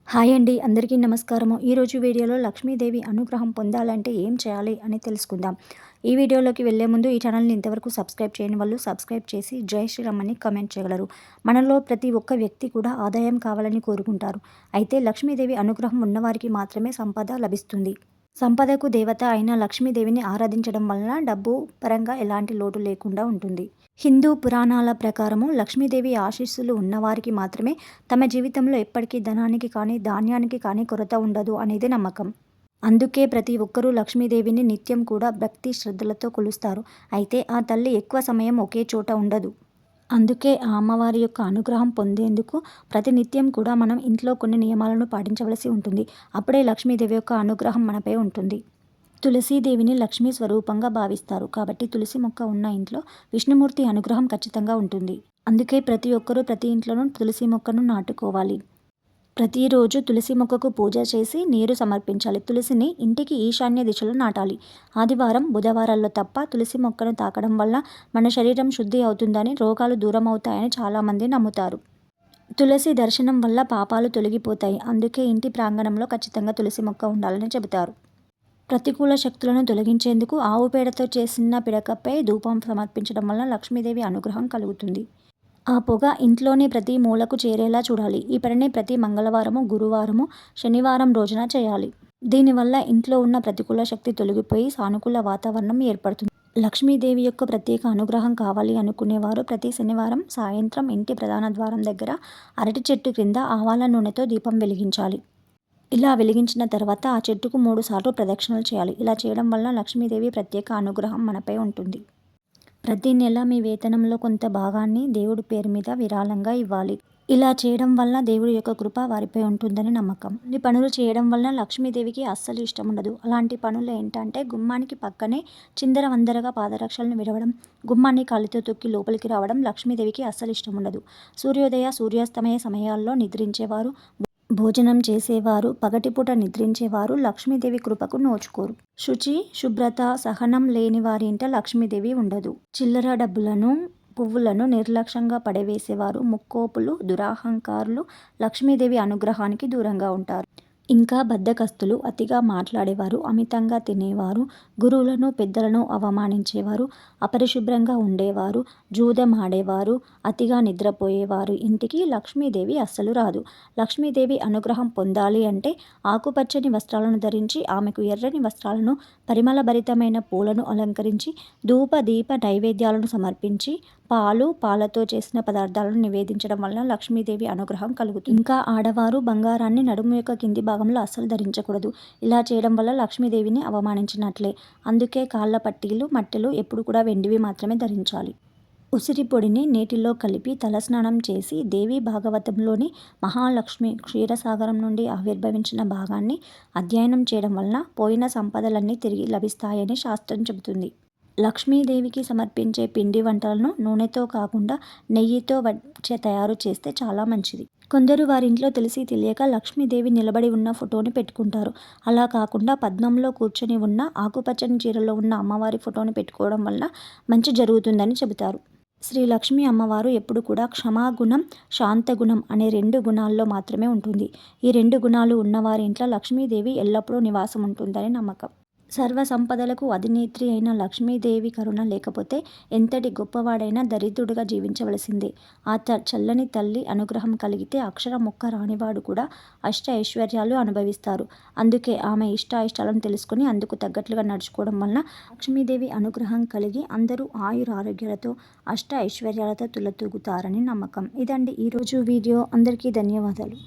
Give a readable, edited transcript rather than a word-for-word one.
Hi అండి, అందరికీ నమస్కారము. ఈరోజు వీడియోలో లక్ష్మీదేవి అనుగ్రహం పొందాలంటే ఏం చేయాలి అని తెలుసుకుందాం. ఈ వీడియోలోకి వెళ్ళే ముందు ఈ ఛానల్ని ఇంతవరకు సబ్స్క్రైబ్ చేయని వాళ్ళు సబ్స్క్రైబ్ చేసి జై శ్రీరామ్ అని కమెంట్ చేయగలరు. మనలో ప్రతి ఒక్క వ్యక్తి కూడా ఆదాయం కావాలని కోరుకుంటారు. అయితే లక్ష్మీదేవి అనుగ్రహం ఉన్నవారికి మాత్రమే సంపద లభిస్తుంది. సంపదకు దేవత అయిన లక్ష్మీదేవిని ఆరాధించడం వలన డబ్బు పరంగా ఎలాంటి లోటు లేకుండా ఉంటుంది. హిందూ పురాణాల ప్రకారము లక్ష్మీదేవి ఆశీస్సులు ఉన్నవారికి మాత్రమే తమ జీవితంలో ఎప్పటికీ ధనానికి కానీ ధాన్యానికి కానీ కొరత ఉండదు అనేది నమ్మకం. అందుకే ప్రతి ఒక్కరూ లక్ష్మీదేవిని నిత్యం కూడా భక్తి శ్రద్ధలతో కొలుస్తారు. అయితే ఆ తల్లి ఎక్కువ సమయం ఒకే చోట ఉండదు. అందుకే ఆ అమ్మవారి యొక్క అనుగ్రహం పొందేందుకు ప్రతినిత్యం కూడా మనం ఇంట్లో కొన్ని నియమాలను పాటించవలసి ఉంటుంది. అప్పుడే లక్ష్మీదేవి యొక్క అనుగ్రహం మనపై ఉంటుంది. తులసీదేవిని లక్ష్మీ స్వరూపంగా భావిస్తారు. కాబట్టి తులసి మొక్క ఉన్న ఇంట్లో విష్ణుమూర్తి అనుగ్రహం ఖచ్చితంగా ఉంటుంది. అందుకే ప్రతి ఒక్కరూ ప్రతి ఇంట్లోనూ తులసి మొక్కను నాటుకోవాలి. ప్రతిరోజు తులసి మొక్కకు పూజ చేసి నీరు సమర్పించాలి. తులసిని ఇంటికి ఈశాన్య దిశలో నాటాలి. ఆదివారం, బుధవారాల్లో తప్ప తులసి మొక్కను తాకడం వల్ల మన శరీరం శుద్ధి అవుతుందని, రోగాలు దూరం అవుతాయని చాలామంది నమ్ముతారు. తులసి దర్శనం వల్ల పాపాలు తొలగిపోతాయి. అందుకే ఇంటి ప్రాంగణంలో ఖచ్చితంగా తులసి మొక్క ఉండాలని చెబుతారు. ప్రతికూల శక్తులను తొలగించేందుకు ఆవు పేడతో చేసిన పిడకపై ధూపం సమర్పించడం వల్ల లక్ష్మీదేవి అనుగ్రహం కలుగుతుంది. ఆ పొగ ఇంట్లోని ప్రతి మూలకు చేరేలా చూడాలి. ఈ పనిని ప్రతి మంగళవారము, గురువారము, శనివారం రోజున చేయాలి. దీనివల్ల ఇంట్లో ఉన్న ప్రతికూల శక్తి తొలగిపోయి సానుకూల వాతావరణం ఏర్పడుతుంది. లక్ష్మీదేవి యొక్క ప్రత్యేక అనుగ్రహం కావాలి అనుకునేవారు ప్రతి శనివారం సాయంత్రం ఇంటి ప్రధాన ద్వారం దగ్గర అరటి చెట్టు క్రింద ఆవాల నూనెతో దీపం వెలిగించాలి. ఇలా వెలిగించిన తర్వాత ఆ చెట్టుకు 3 సార్లు ప్రదక్షిణలు చేయాలి. ఇలా చేయడం వల్ల లక్ష్మీదేవి ప్రత్యేక అనుగ్రహం మనపై ఉంటుంది. ప్రతి నెల మీ వేతనంలో కొంత భాగాన్ని దేవుడి పేరు మీద విరాళంగా ఇవ్వాలి. ఇలా చేయడం వల్ల దేవుడి యొక్క కృప వారిపై ఉంటుందని నమ్మకం. ఈ పనులు చేయడం వల్ల లక్ష్మీదేవికి అస్సలు ఇష్టం ఉండదు. అలాంటి పనులు ఏంటంటే గుమ్మానికి పక్కనే చిందరవందరగా పాదరక్షలను విడవడం, గుమ్మాన్ని కాలితో తొక్కి లోపలికి రావడం లక్ష్మీదేవికి అస్సలు ఇష్టం ఉండదు. సూర్యోదయ, సూర్యాస్తమయ సమయాల్లో నిద్రించేవారు, భోజనం చేసేవారు, పగటిపూట నిద్రించేవారు లక్ష్మీదేవి కృపకు నోచుకోరు. శుచి, శుభ్రత, సహనం లేని వారి ఇంట లక్ష్మీదేవి ఉండదు. చిల్లర డబ్బులను, పువ్వులను నిర్లక్ష్యంగా పడవేసేవారు, ముక్కోపులు, దురహంకారులు లక్ష్మీదేవి అనుగ్రహానికి దూరంగా ఉంటారు. ఇంకా బద్ధకస్తులు, అతిగా మాట్లాడేవారు, అమితంగా తినేవారు, గురువులను, పెద్దలను అవమానించేవారు, అపరిశుభ్రంగా ఉండేవారు, జూదం ఆడేవారు, అతిగా నిద్రపోయేవారు ఇంటికి లక్ష్మీదేవి అస్సలు రాదు. లక్ష్మీదేవి అనుగ్రహం పొందాలి అంటే ఆకుపచ్చని వస్త్రాలను ధరించి, ఆమెకు ఎర్రని వస్త్రాలను, పరిమళభరితమైన పూలను అలంకరించి, ధూప దీప నైవేద్యాలను సమర్పించి, పాలు, పాలతో చేసిన పదార్థాలను నివేదించడం వలన లక్ష్మీదేవి అనుగ్రహం కలుగుతుంది. ఇంకా ఆడవారు బంగారాన్ని నడుము యొక్క కింది భాగంలో అస్సలు ధరించకూడదు. ఇలా చేయడం వల్ల లక్ష్మీదేవిని అవమానించినట్లే. అందుకే కాళ్ళ పట్టీలు, మట్టెలు ఎప్పుడు కూడా వెండివి మాత్రమే ధరించాలి. ఉసిరి పొడిని నీటిలో కలిపి తలస్నానం చేసి దేవి భాగవతంలోని మహాలక్ష్మి క్షీరసాగరం నుండి ఆవిర్భవించిన భాగాన్ని అధ్యయనం చేయడం వలన పోయిన సంపదలన్నీ తిరిగి లభిస్తాయని శాస్త్రం చెబుతుంది. లక్ష్మీదేవికి సమర్పించే పిండి వంటలను నూనెతో కాకుండా నెయ్యితో తయారు చేస్తే చాలా మంచిది. కొందరు వారింట్లో తెలిసి తెలియక లక్ష్మీదేవి నిలబడి ఉన్న ఫోటోని పెట్టుకుంటారు. అలా కాకుండా పద్మంలో కూర్చొని ఉన్న ఆకుపచ్చని చీరలో ఉన్న అమ్మవారి ఫోటోని పెట్టుకోవడం వలన మంచి జరుగుతుందని చెబుతారు. శ్రీ లక్ష్మీ అమ్మవారు ఎప్పుడు కూడా క్షమాగుణం, శాంతగుణం అనే 2 గుణాల్లో మాత్రమే ఉంటుంది. ఈ 2 గుణాలు ఉన్నవారి ఇంట్లో లక్ష్మీదేవి ఎల్లప్పుడూ నివాసం ఉంటుందని నమ్మకం. సర్వ సంపదలకు అధినేత్రి అయిన లక్ష్మీదేవి కరుణ లేకపోతే ఎంతటి గొప్పవాడైనా దరిద్రుడిగా జీవించవలసిందే. ఆ చల్లని తల్లి అనుగ్రహం కలిగితే అక్షరం ముక్క రానివాడు కూడా అష్ట ఐశ్వర్యాలు అనుభవిస్తారు. అందుకే ఆమె ఇష్టాలను తెలుసుకుని అందుకు తగ్గట్లుగా నడుచుకోవడం వలన లక్ష్మీదేవి అనుగ్రహం కలిగి అందరూ ఆయురారోగ్యాలతో అష్ట ఐశ్వర్యాలతో తులతూగుతారని నమ్మకం. ఇదండి ఈరోజు వీడియో. అందరికీ ధన్యవాదాలు.